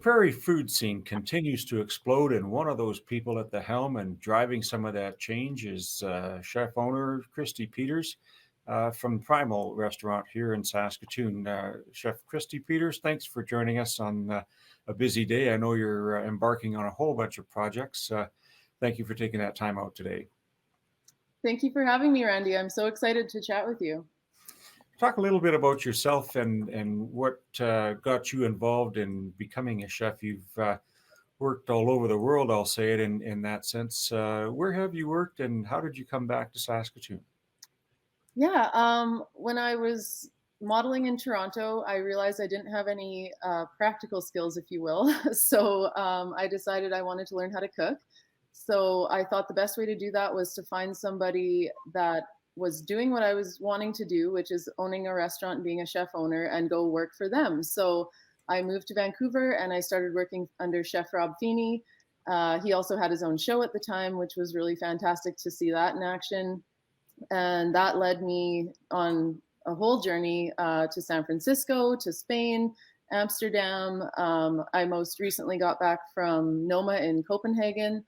prairie food scene continues to explode, and one of those people at the helm and driving some of that change is chef owner Christie Peters from Primal Restaurant here in Saskatoon. Chef Christie Peters, thanks for joining us on a busy day. I know you're embarking on a whole bunch of projects. Thank you for taking that time out today. Thank you for having me, Randy. I'm so excited to chat with you. Talk a little bit about yourself and what got you involved in becoming a chef. You've worked all over the world, I'll say it in that sense. Where have you worked and how did you come back to Saskatoon? Yeah, when I was modeling in Toronto, I realized I didn't have any practical skills, if you will. So I decided I wanted to learn how to cook. So I thought the best way to do that was to find somebody that was doing what I was wanting to do, which is owning a restaurant and being a chef owner, and go work for them. So I moved to Vancouver and I started working under Chef Rob Feeney. He also had his own show at the time, which was really fantastic to see that in action. And that led me on a whole journey to San Francisco, to Spain, Amsterdam. I most recently got back from Noma in Copenhagen.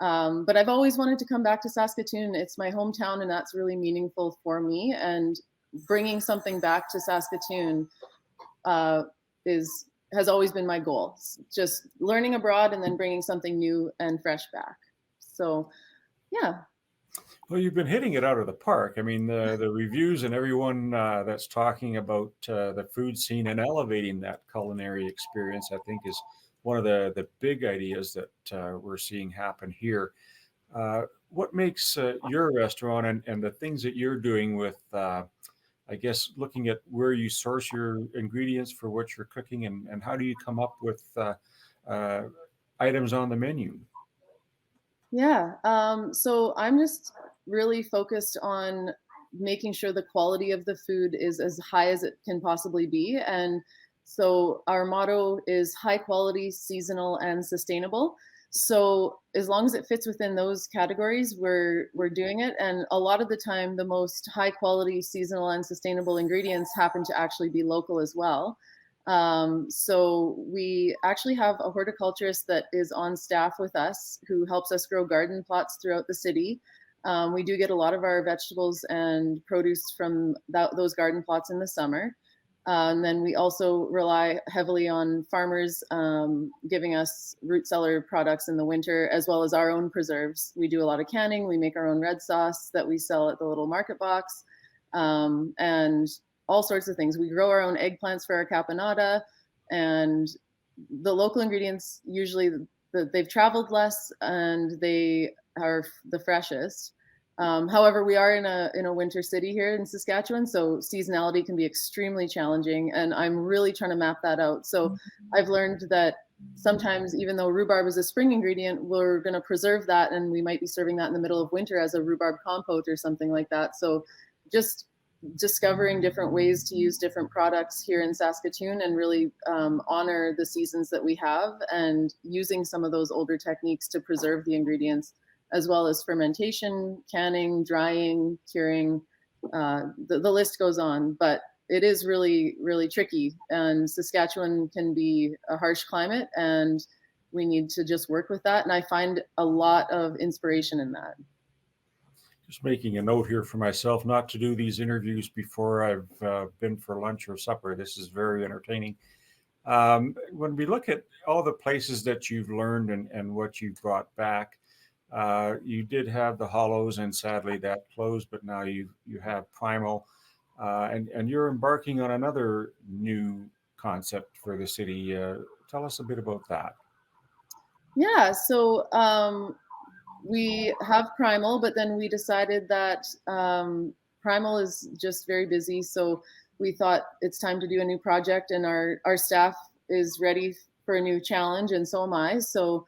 But I've always wanted to come back to Saskatoon. It's my hometown, and that's really meaningful for me. And bringing something back to Saskatoon has always been my goal. Just learning abroad and then bringing something new and fresh back. So, yeah. Well, you've been hitting it out of the park. I mean, the reviews and everyone that's talking about the food scene and elevating that culinary experience, I think, is one of the big ideas that we're seeing happen here. What makes your restaurant and the things that you're doing with, I guess, looking at where you source your ingredients for what you're cooking and how do you come up with items on the menu? Yeah. So I'm just really focused on making sure the quality of the food is as high as it can possibly be. And so our motto is high quality, seasonal, and sustainable. So as long as it fits within those categories, we're doing it. And a lot of the time, the most high quality, seasonal, and sustainable ingredients happen to actually be local as well. So we actually have a horticulturist that is on staff with us who helps us grow garden plots throughout the city. We do get a lot of our vegetables and produce from those garden plots in the summer. And then we also rely heavily on farmers giving us root cellar products in the winter, as well as our own preserves. We do a lot of canning. We make our own red sauce that we sell at the little market box. And all sorts of things. We grow our own eggplants for our caponata, and the local ingredients usually they've traveled less and they are the freshest. However, we are in a winter city here in Saskatchewan, so seasonality can be extremely challenging, and I'm really trying to map that out. So I've learned that sometimes, even though rhubarb is a spring ingredient, we're going to preserve that, and we might be serving that in the middle of winter as a rhubarb compote or something like that. So just discovering different ways to use different products here in Saskatoon and really honor the seasons that we have, and using some of those older techniques to preserve the ingredients, as well as fermentation, canning, drying, curing. The list goes on, but it is really, really tricky. And Saskatchewan can be a harsh climate, and we need to just work with that. And I find a lot of inspiration in that. Just making a note here for myself not to do these interviews before I've been for lunch or supper. This is very entertaining. When we look at all the places that you've learned and what you've brought back, you did have the Hollows, and sadly that closed, but now you have Primal, and you're embarking on another new concept for the city. Tell us a bit about that. Yeah, so we have Primal, but then we decided that Primal is just very busy. So we thought it's time to do a new project, and our staff is ready for a new challenge, and so am I. So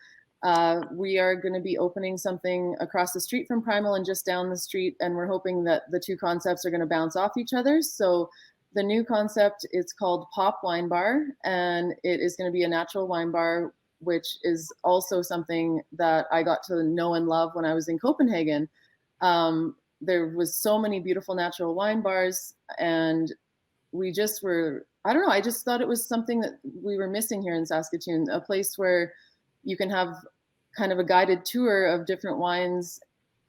we are going to be opening something across the street from Primal and just down the street, and we're hoping that the two concepts are going to bounce off each other. So the new concept, it's called Pop Wine Bar, and it is going to be a natural wine bar, which is also something that I got to know and love when I was in Copenhagen. There was so many beautiful natural wine bars, and we just were I don't know, I just thought it was something that we were missing here in Saskatoon, a place where you can have kind of a guided tour of different wines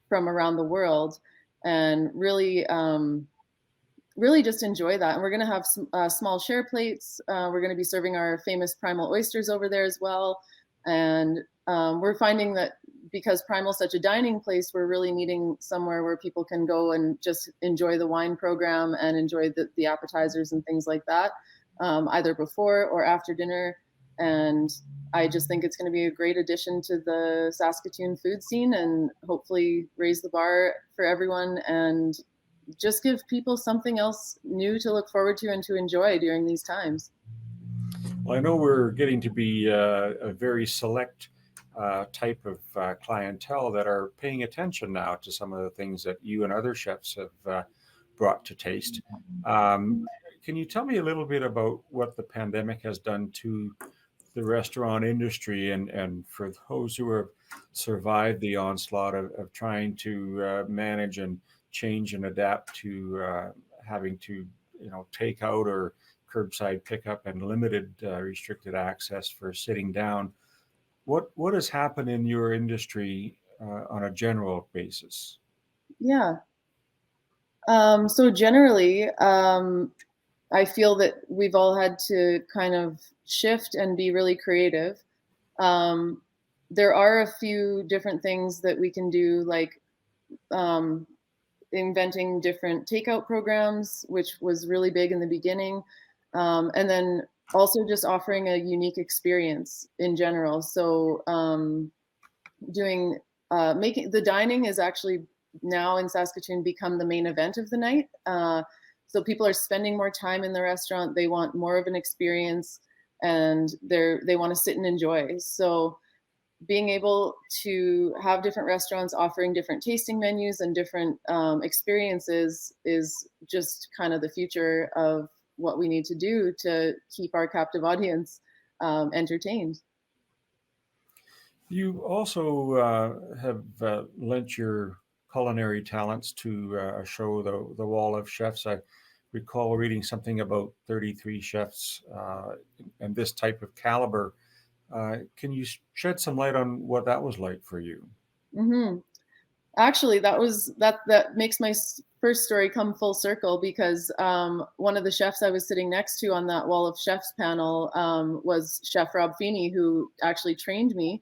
from around the world and really just enjoy that. And we're going to have some small share plates. We're going to be serving our famous Primal oysters over there as well. And we're finding that because Primal is such a dining place, we're really needing somewhere where people can go and just enjoy the wine program and enjoy the appetizers and things like that, either before or after dinner. And I just think it's going to be a great addition to the Saskatoon food scene and hopefully raise the bar for everyone and just give people something else new to look forward to and to enjoy during these times. Well, I know we're getting to be a very select type of clientele that are paying attention now to some of the things that you and other chefs have brought to taste. Can you tell me a little bit about what the pandemic has done to the restaurant industry and for those who have survived the onslaught of trying to manage and change and adapt to having to, take out or curbside pickup and limited restricted access for sitting down? What has happened in your industry on a general basis? Yeah. So generally, I feel that we've all had to kind of shift and be really creative. Um, there are a few different things that we can do, like um, inventing different takeout programs, which was really big in the beginning. And then also just offering a unique experience in general. So doing making the dining is actually now in Saskatoon become the main event of the night. So people are spending more time in the restaurant. They want more of an experience, and they want to sit and enjoy. So being able to have different restaurants offering different tasting menus and different experiences is just kind of the future of what we need to do to keep our captive audience entertained. You also have lent your culinary talents to a show, the Wall of Chefs. I recall reading something about 33 chefs and this type of caliber. Can you shed some light on what that was like for you? Hmm. Actually, that makes my first story come full circle because one of the chefs I was sitting next to on that Wall of Chefs panel was Chef Rob Feeney, who actually trained me.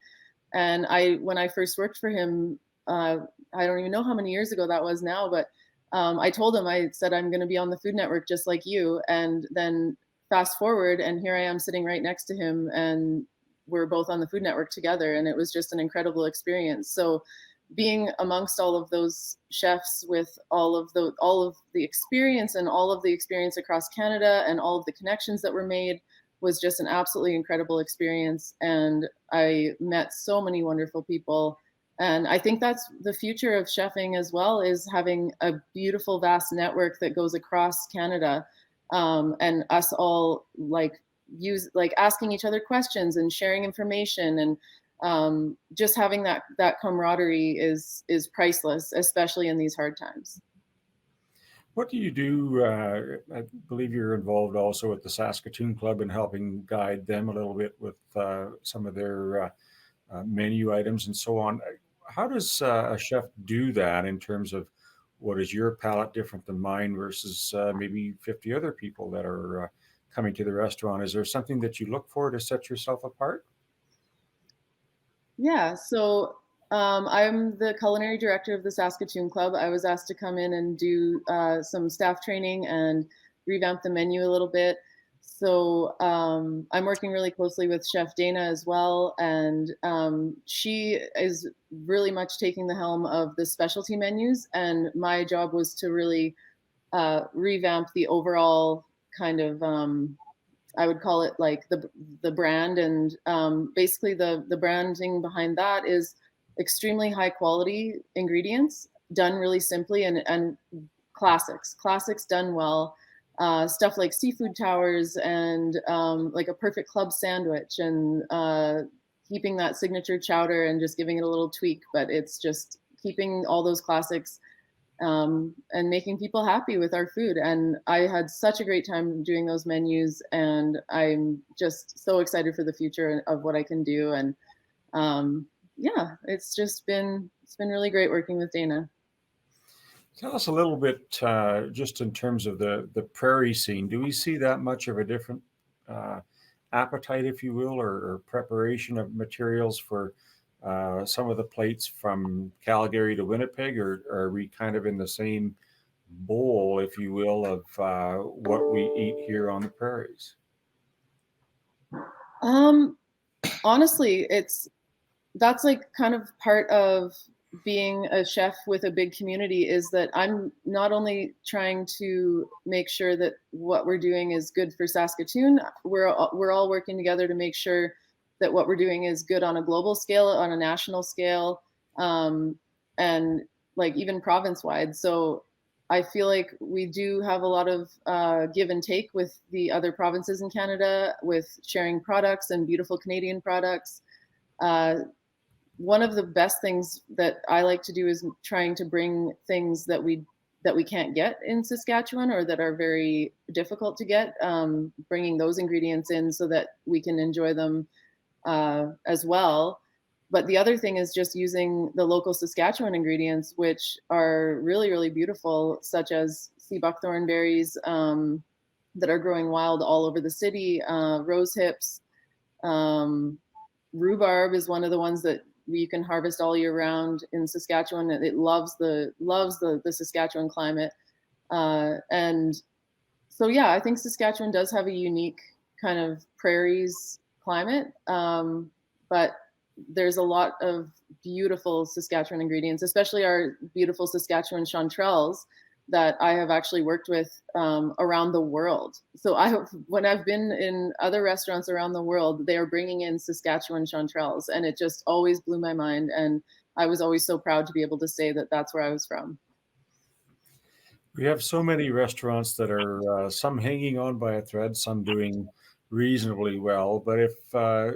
And when I first worked for him, I don't even know how many years ago that was now, but I told him, I said, I'm going to be on the Food Network just like you. And then fast forward, and here I am sitting right next to him, and we're both on the Food Network together. And it was just an incredible experience. So being amongst all of those chefs with all of the experience and all of the experience across Canada and all of the connections that were made was just an absolutely incredible experience. And I met so many wonderful people. And I think that's the future of chefing as well, is having a beautiful, vast network that goes across Canada, and us all asking each other questions and sharing information, and just having that camaraderie is priceless, especially in these hard times. What do you do? I believe you're involved also with the Saskatoon Club in helping guide them a little bit with some of their menu items and so on. How does a chef do that in terms of what is your palate different than mine versus maybe 50 other people that are coming to the restaurant? Is there something that you look for to set yourself apart? Yeah, so I'm the culinary director of the Saskatoon Club. I was asked to come in and do some staff training and revamp the menu a little bit. So I'm working really closely with Chef Dana as well, and she is really much taking the helm of the specialty menus. And my job was to really revamp the overall kind of I would call it like the brand, and basically the branding behind that is extremely high quality ingredients done really simply, and classics done well. Stuff like seafood towers and like a perfect club sandwich, and keeping that signature chowder and just giving it a little tweak, but it's just keeping all those classics and making people happy with our food. And I had such a great time doing those menus, and I'm just so excited for the future of what I can do. And yeah, it's been really great working with Dana. Tell us a little bit, just in terms of the prairie scene. Do we see that much of a different uh, appetite, if you will, or preparation of materials for some of the plates from Calgary to Winnipeg, or are we kind of in the same bowl, if you will, of what we eat here on the prairies? Um, Honestly, that's like kind of part of being a chef with a big community, is that I'm not only trying to make sure that what we're doing is good for Saskatoon, we're all working together to make sure that what we're doing is good on a global scale, on a national scale, um, and like even province wide. So I feel like we do have a lot of give and take with the other provinces in Canada, with sharing products and beautiful Canadian products. Uh, One of the best things that I like to do is trying to bring things that we can't get in Saskatchewan, or that are very difficult to get, bringing those ingredients in so that we can enjoy them as well. But the other thing is just using the local Saskatchewan ingredients, which are really, really beautiful, such as sea buckthorn berries that are growing wild all over the city, rose hips, um, rhubarb is one of the ones that you can harvest all year round in Saskatchewan. It loves the Saskatchewan climate, and so yeah, I think Saskatchewan does have a unique kind of prairies climate, but there's a lot of beautiful Saskatchewan ingredients, especially our beautiful Saskatchewan chanterelles that I have actually worked with around the world. So when I've been in other restaurants around the world, they are bringing in Saskatchewan chanterelles, and it just always blew my mind. And I was always so proud to be able to say that that's where I was from. We have so many restaurants that are some hanging on by a thread, some doing reasonably well. But if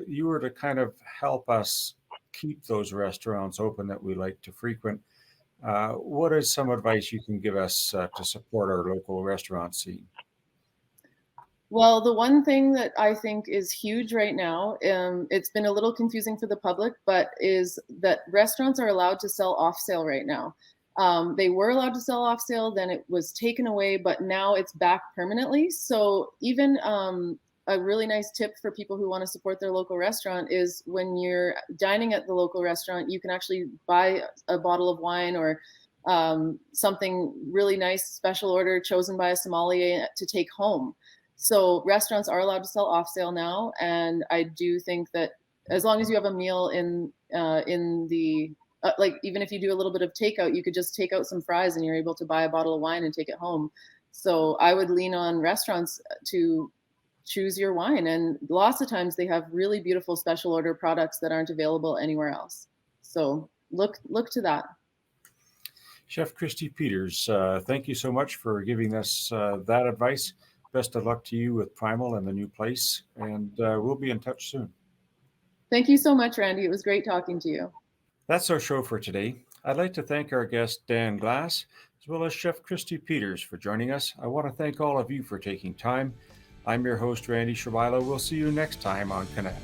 you were to kind of help us keep those restaurants open that we like to frequent, what is some advice you can give us to support our local restaurant scene? Well, the one thing that I think is huge right now, it's been a little confusing for the public, but is that restaurants are allowed to sell off sale right now. They were allowed to sell off sale, then it was taken away, but now it's back permanently. So even a really nice tip for people who want to support their local restaurant is, when you're dining at the local restaurant, you can actually buy a bottle of wine, or something really nice, special order chosen by a sommelier, to take home. So restaurants are allowed to sell off sale now, and I do think that as long as you have a meal in the like, even if you do a little bit of takeout, you could just take out some fries and you're able to buy a bottle of wine and take it home. So I would lean on restaurants to choose your wine, and lots of times they have really beautiful special order products that aren't available anywhere else. So look to that. Chef Christie Peters, thank you so much for giving us that advice. Best of luck to you with Primal and the new place, and we'll be in touch soon. Thank you so much, Randy. It was great talking to you. That's our show for today. I'd like to thank our guest, Dan Glass, as well as Chef Christie Peters, for joining us. I want to thank all of you for taking time. I'm your host, Randy Shabila. We'll see you next time on Connect.